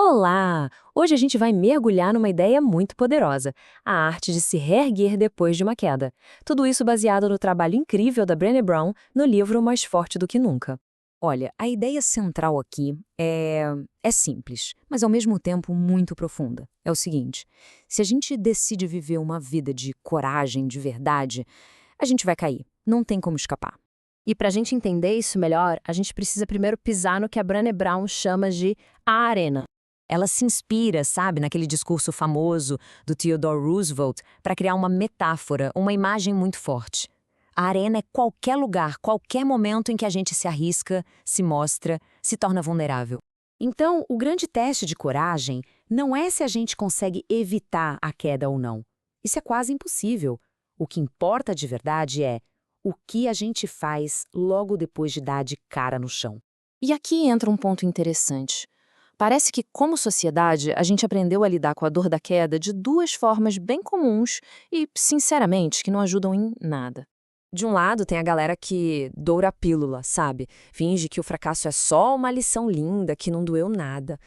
Olá! Hoje a gente vai mergulhar numa ideia muito poderosa, a arte de se reerguer depois de uma queda. Tudo isso baseado no trabalho incrível da Brené Brown no livro Mais Forte do que Nunca. Olha, a ideia central aqui é simples, mas ao mesmo tempo muito profunda. É o seguinte: se a gente decide viver uma vida de coragem de verdade, a gente vai cair. Não tem como escapar. E para a gente entender isso melhor, a gente precisa primeiro pisar no que a Brené Brown chama de a arena. Ela se inspira, sabe, naquele discurso famoso do Theodore Roosevelt para criar uma metáfora, uma imagem muito forte. A arena é qualquer lugar, qualquer momento em que a gente se arrisca, se mostra, se torna vulnerável. Então, o grande teste de coragem não é se a gente consegue evitar a queda ou não. Isso é quase impossível. O que importa de verdade é o que a gente faz logo depois de dar de cara no chão. E aqui entra um ponto interessante. Parece que, como sociedade, a gente aprendeu a lidar com a dor da queda de duas formas bem comuns e, sinceramente, que não ajudam em nada. De um lado, tem a galera que doura a pílula, sabe? Finge que o fracasso é só uma lição linda, que não doeu nada.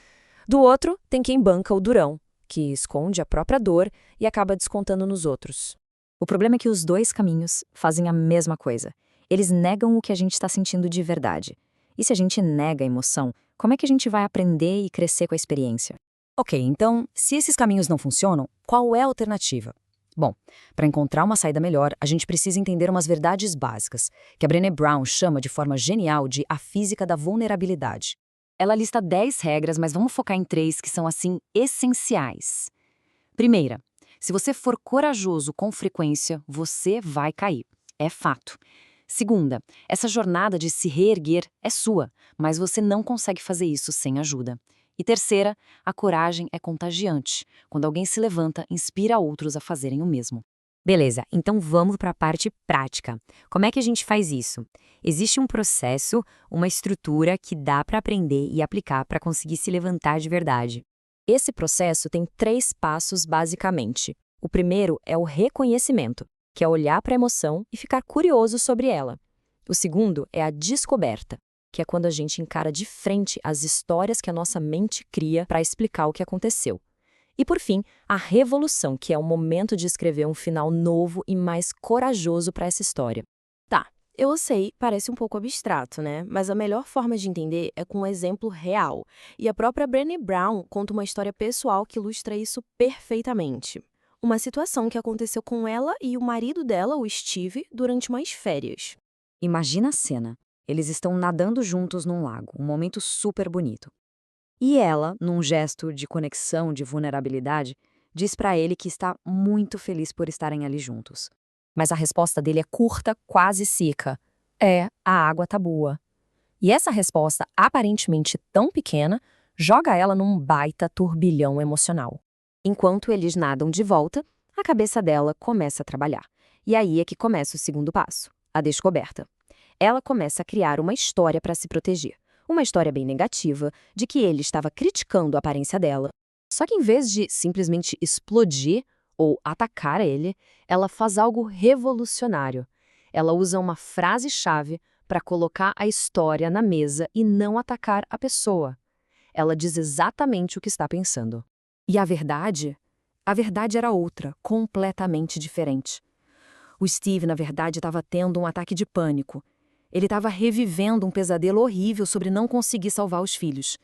Do outro, tem quem banca o durão, que esconde a própria dor e acaba descontando nos outros. O problema é que os dois caminhos fazem a mesma coisa. Eles negam o que a gente está sentindo de verdade. E se a gente nega a emoção, como é que a gente vai aprender e crescer com a experiência? Ok, então, se esses caminhos não funcionam, qual é a alternativa? Bom, para encontrar uma saída melhor, a gente precisa entender umas verdades básicas, que a Brené Brown chama de forma genial de a física da vulnerabilidade. Ela lista 10 regras, mas vamos focar em 3 que são, assim, essenciais. Primeira, se você for corajoso com frequência, você vai cair. É fato. Segunda, essa jornada de se reerguer é sua, mas você não consegue fazer isso sem ajuda. E terceira, a coragem é contagiante. Quando alguém se levanta, inspira outros a fazerem o mesmo. Beleza, então vamos para a parte prática. Como é que a gente faz isso? Existe um processo, uma estrutura que dá para aprender e aplicar para conseguir se levantar de verdade. Esse processo tem 3 passos basicamente. O primeiro é o reconhecimento, que é olhar para a emoção e ficar curioso sobre ela. O segundo é a descoberta, que é quando a gente encara de frente as histórias que a nossa mente cria para explicar o que aconteceu. E por fim, a revolução, que é o momento de escrever um final novo e mais corajoso para essa história. Tá, eu sei, parece um pouco abstrato, né? Mas a melhor forma de entender é com um exemplo real. E a própria Brené Brown conta uma história pessoal que ilustra isso perfeitamente. Uma situação que aconteceu com ela e o marido dela, o Steve, durante umas férias. Imagina a cena. Eles estão nadando juntos num lago, um momento super bonito. E ela, num gesto de conexão, de vulnerabilidade, diz para ele que está muito feliz por estarem ali juntos. Mas a resposta dele é curta, quase seca. A água tá boa. E essa resposta, aparentemente tão pequena, joga ela num baita turbilhão emocional. Enquanto eles nadam de volta, a cabeça dela começa a trabalhar. E aí é que começa o segundo passo, a descoberta. Ela começa a criar uma história para se proteger. Uma história bem negativa, de que ele estava criticando a aparência dela. Só que em vez de simplesmente explodir ou atacar ele, ela faz algo revolucionário. Ela usa uma frase-chave para colocar a história na mesa e não atacar a pessoa. Ela diz exatamente o que está pensando. E a verdade era outra, completamente diferente. O Steve, na verdade, estava tendo um ataque de pânico. Ele estava revivendo um pesadelo horrível sobre não conseguir salvar os filhos.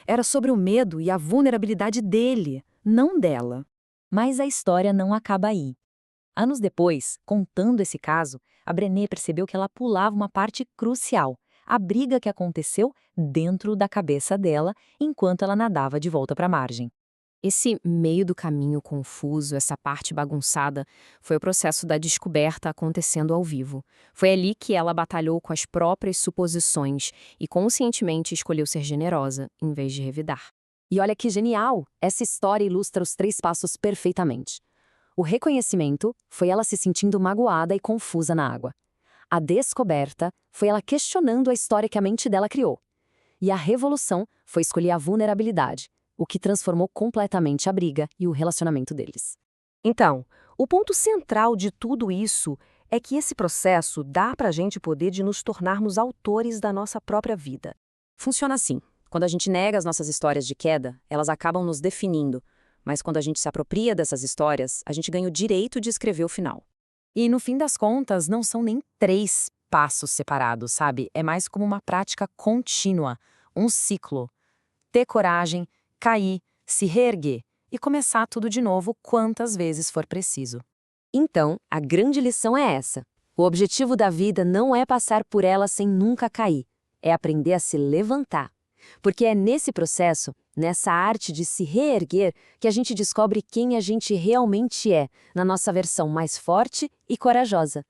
Era sobre o medo e a vulnerabilidade dele, não dela. Mas a história não acaba aí. Anos depois, contando esse caso, a Brené percebeu que ela pulava uma parte crucial, a briga que aconteceu dentro da cabeça dela enquanto ela nadava de volta para a margem. Esse meio do caminho confuso, essa parte bagunçada, foi o processo da descoberta acontecendo ao vivo. Foi ali que ela batalhou com as próprias suposições e conscientemente escolheu ser generosa, em vez de revidar. E olha que genial! Essa história ilustra os 3 passos perfeitamente. O reconhecimento foi ela se sentindo magoada e confusa na água. A descoberta foi ela questionando a história que a mente dela criou. E a revolução foi escolher a vulnerabilidade, o que transformou completamente a briga e o relacionamento deles. Então, o ponto central de tudo isso é que esse processo dá pra gente o poder de nos tornarmos autores da nossa própria vida. Funciona assim. Quando a gente nega as nossas histórias de queda, elas acabam nos definindo. Mas quando a gente se apropria dessas histórias, a gente ganha o direito de escrever o final. E no fim das contas, não são nem 3 passos separados, sabe? É mais como uma prática contínua, um ciclo. Ter coragem, cair, se reerguer e começar tudo de novo quantas vezes for preciso. Então, a grande lição é essa. O objetivo da vida não é passar por ela sem nunca cair. É aprender a se levantar. Porque é nesse processo, nessa arte de se reerguer, que a gente descobre quem a gente realmente é, na nossa versão mais forte e corajosa.